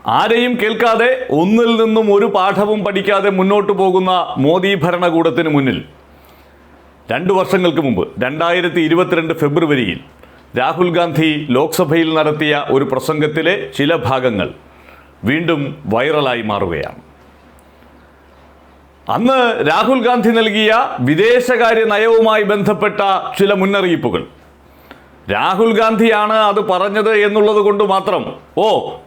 ആരെയും കേൾക്കാതെ ഒന്നിൽ നിന്നും ഒരു പാഠവും പഠിക്കാതെ മുന്നോട്ട് പോകുന്ന മോദി ഭരണകൂടത്തിന് മുന്നിൽ 2 വർഷങ്ങൾക്ക് മുമ്പ് 2022 ഫെബ്രുവരിയിൽ രാഹുൽ ഗാന്ധി ലോക്സഭയിൽ നടത്തിയ ഒരു പ്രസംഗത്തിലെ ചില ഭാഗങ്ങൾ വീണ്ടും വൈറലായി മാറുകയാണ്. അന്ന് രാഹുൽ ഗാന്ധി നൽകിയ വിദേശകാര്യ നയവുമായി ബന്ധപ്പെട്ട ചില മുന്നറിയിപ്പുകൾ, രാഹുൽ ഗാന്ധിയാണ് അത് പറഞ്ഞത് എന്നുള്ളത് കൊണ്ട് മാത്രം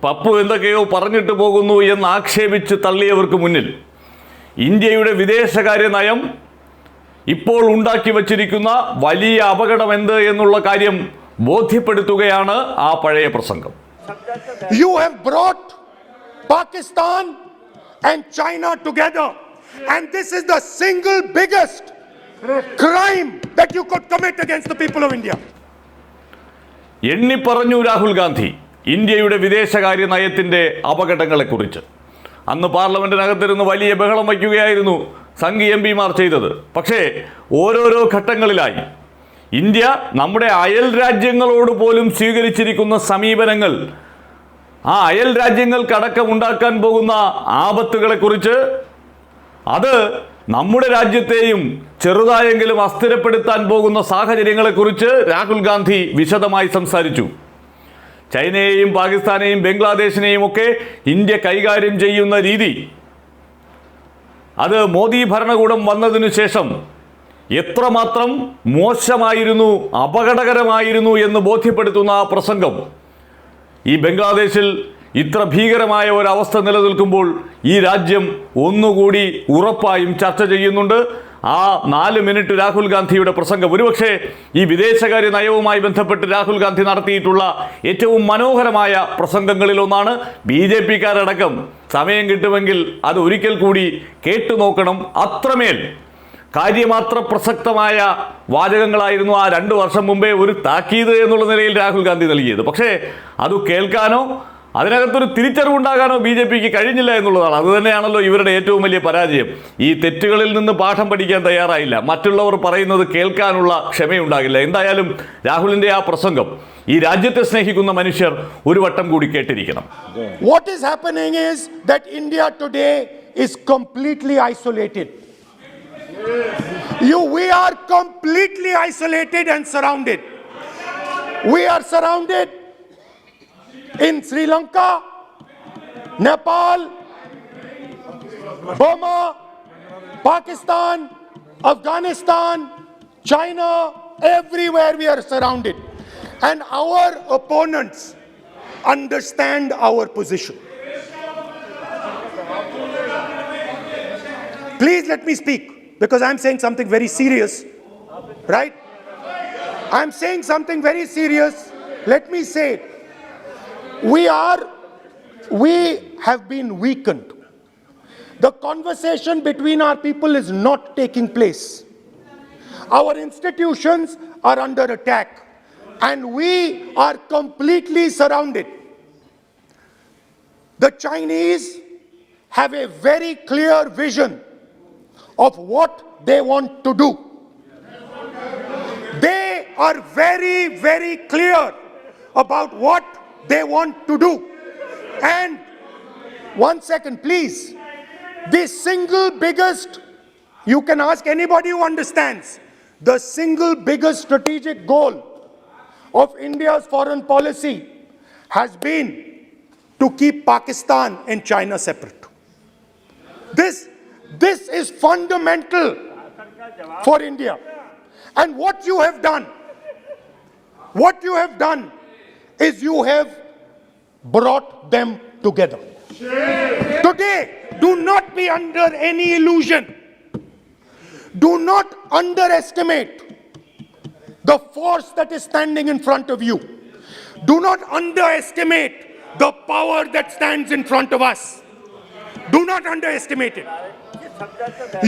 പപ്പു എന്തൊക്കെയോ പറഞ്ഞിട്ട് പോകുന്നു എന്ന് ആക്ഷേപിച്ച് തള്ളിയവർക്ക് മുന്നിൽ ഇന്ത്യയുടെ വിദേശകാര്യ നയം ഇപ്പോൾ ഉണ്ടാക്കി വച്ചിരിക്കുന്ന വലിയ അപകടം എന്ത് എന്നുള്ള കാര്യം ബോധ്യപ്പെടുത്തുകയാണ് ആ പഴയ പ്രസംഗം. You have brought Pakistan and China together, and this is the single biggest crime that you could commit against the people of India. എണ്ണിപ്പറഞ്ഞു Rahul Gandhi ഇന്ത്യയുടെ വിദേശകാര്യ നയത്തിൻ്റെ അപകടങ്ങളെക്കുറിച്ച്. അന്ന് പാർലമെന്റിനകത്തിരുന്ന് വലിയ ബഹളം വയ്ക്കുകയായിരുന്നു സംഘി എംപിമാർ ചെയ്തത്. പക്ഷേ ഓരോരോ ഘട്ടങ്ങളിലായി ഇന്ത്യ നമ്മുടെ അയൽ രാജ്യങ്ങളോട് പോലും സ്വീകരിച്ചിരിക്കുന്ന സമീപനങ്ങൾ, ആ അയൽ രാജ്യങ്ങൾക്കടക്കം ഉണ്ടാക്കാൻ പോകുന്ന ആപത്തുകളെക്കുറിച്ച്, അത് നമ്മുടെ രാജ്യത്തെയും ചെറുതായെങ്കിലും അസ്ഥിരപ്പെടുത്താൻ പോകുന്ന സാഹചര്യങ്ങളെക്കുറിച്ച് രാഹുൽ ഗാന്ധി വിശദമായി സംസാരിച്ചു. ചൈനയെയും പാകിസ്ഥാനെയും ബംഗ്ലാദേശിനെയും ഒക്കെ ഇന്ത്യ കൈകാര്യം ചെയ്യുന്ന രീതി, അത് മോദി ഭരണകൂടം വന്നതിനു ശേഷം എത്രമാത്രം മോശമായിരുന്നു, അപകടകരമായിരുന്നു എന്ന് ബോധ്യപ്പെടുത്തുന്ന ആ പ്രസംഗം ഈ ബംഗ്ലാദേശിൽ ഇത്ര ഭീകരമായ ഒരവസ്ഥ നിലനിൽക്കുമ്പോൾ ഈ രാജ്യം ഒന്നുകൂടി ഉറപ്പായും ചർച്ച ചെയ്യുന്നുണ്ട്. ആ 4 മിനിറ്റ് രാഹുൽ ഗാന്ധിയുടെ പ്രസംഗം ഒരുപക്ഷെ ഈ വിദേശകാര്യ നയവുമായി ബന്ധപ്പെട്ട് രാഹുൽ ഗാന്ധി നടത്തിയിട്ടുള്ള ഏറ്റവും മനോഹരമായ പ്രസംഗങ്ങളിലൊന്നാണ്. BJP-ക്കാരടക്കം സമയം കിട്ടുമെങ്കിൽ അത് ഒരിക്കൽ കൂടി കേട്ടു നോക്കണം. അത്രമേൽ കാര്യമാത്ര പ്രസക്തമായ വാചകങ്ങളായിരുന്നു ആ 2 വർഷം മുമ്പേ ഒരു താക്കീത് എന്നുള്ള നിലയിൽ രാഹുൽ ഗാന്ധി നൽകിയത്. പക്ഷേ അത് കേൾക്കാനോ അതിനകത്തൊരു തിരിച്ചറിവുണ്ടാകാനോ BJP-ക്ക് കഴിഞ്ഞില്ല എന്നുള്ളതാണ്. അതുതന്നെയാണല്ലോ ഇവരുടെ ഏറ്റവും വലിയ പരാജയം. ഈ തെറ്റുകളിൽ നിന്ന് പാഠം പഠിക്കാൻ തയ്യാറായില്ല, മറ്റുള്ളവർ പറയുന്നത് കേൾക്കാനുള്ള ക്ഷമയുണ്ടാകില്ല. എന്തായാലും രാഹുലിൻ്റെ ആ പ്രസംഗം ഈ രാജ്യത്തെ സ്നേഹിക്കുന്ന മനുഷ്യർ ഒരു വട്ടം കൂടി കേട്ടിരിക്കണം. What is happening is that India today is completely isolated. We are completely isolated and surrounded. We are surrounded in Sri Lanka, Nepal, Burma, Pakistan, Afghanistan, China, everywhere we are surrounded. And our opponents understand our position. Please let me speak, because I'm saying something very serious, right? I'm saying something very serious. Let me say it. We have been weakened. The conversation between our people is not taking place. Our institutions are under attack, and we are completely surrounded. The Chinese have a very clear vision of what they want to do. They are very, very clear about what they want to do. And one second, please. The single biggest, you can ask anybody who understands, the single biggest strategic goal of India's foreign policy has been to keep Pakistan and China separate. This is fundamental for India. And what you have done is you have brought them together. Today, do not be under any illusion. Do not underestimate the force that is standing in front of you. Do not underestimate the power that stands in front of us. Do not underestimate it.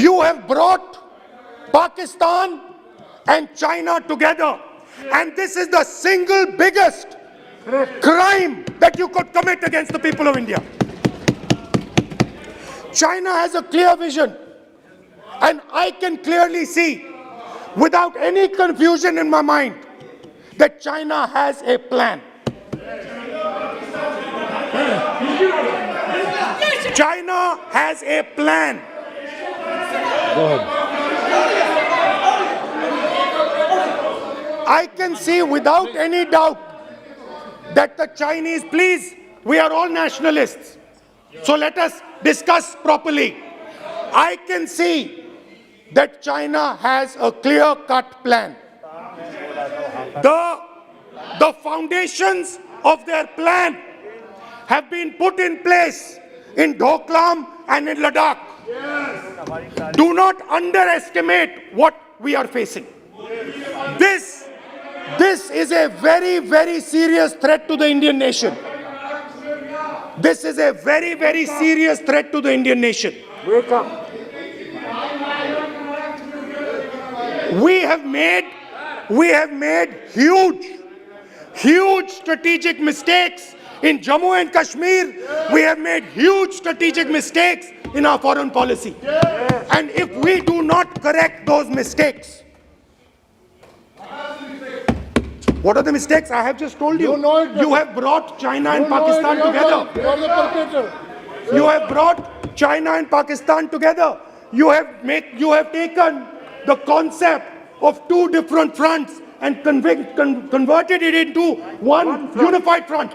You have brought Pakistan and China together, and this is the single biggest crime that you could commit against the people of India. China has a clear vision, and I can clearly see, without any confusion in my mind, that China has a plan. China has a plan. Go ahead. I can see without any doubt that the Chinese, please, we are all nationalists, so let us discuss properly. I can see that China has a clear-cut plan. The foundations of their plan have been put in place in Doklam and in Ladakh. Do not underestimate what we are facing. This is a very, very serious threat to the Indian nation. This is a very, very serious threat to the Indian nation. Wake up. We have made huge strategic mistakes in Jammu and Kashmir. We have made huge strategic mistakes in our foreign policy. And if we do not correct those mistakes, what are the mistakes? I have just told you. You know it. You have brought China and You know Pakistan it, you together. know it. You are the perpetrator. You have brought China and Pakistan together. You have taken the concept of two different fronts and converted it into one unified front.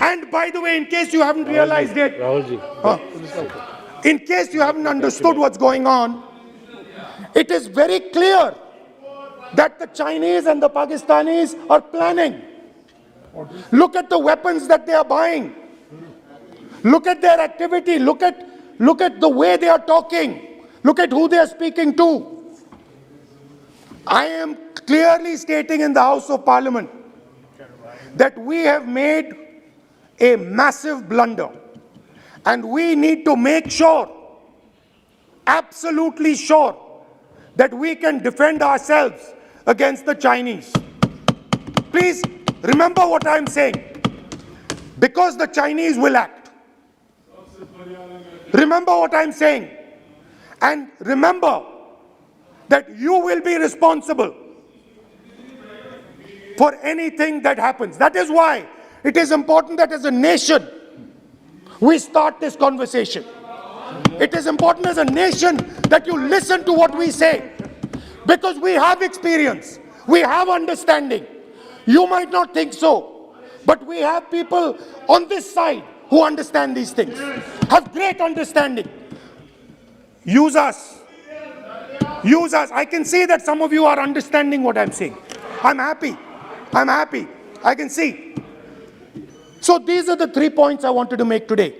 And by the way, in case you haven't realized it, in case you haven't understood what's going on, it is very clear that the Chinese and the Pakistanis are planning. Look at the weapons that they are buying. Look at their activity. Look at the way they are talking. Look at who they are speaking to. I am clearly stating in the House of Parliament that we have made a massive blunder, and we need to make sure, absolutely sure, that we can defend ourselves against the Chinese. Please remember what I am saying, because the Chinese will act. Remember what I am saying, and remember that you will be responsible for anything that happens. That is why it is important that as a nation we start this conversation. It is important as a nation that you listen to what we say, because we have experience, we have understanding. You might not think so, but we have people on this side who understand these things, have great understanding. Use us. Use us. I can see that some of you are understanding what I'm saying. I'm happy. I'm happy. I can see. So these are the 3 points I wanted to make today.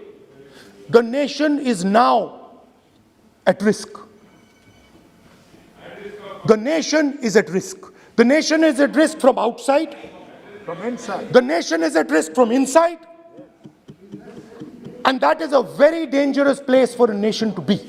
The nation is now at risk. The nation is at risk. The nation is at risk from outside. From inside. The nation is at risk from inside. And that is a very dangerous place for a nation to be.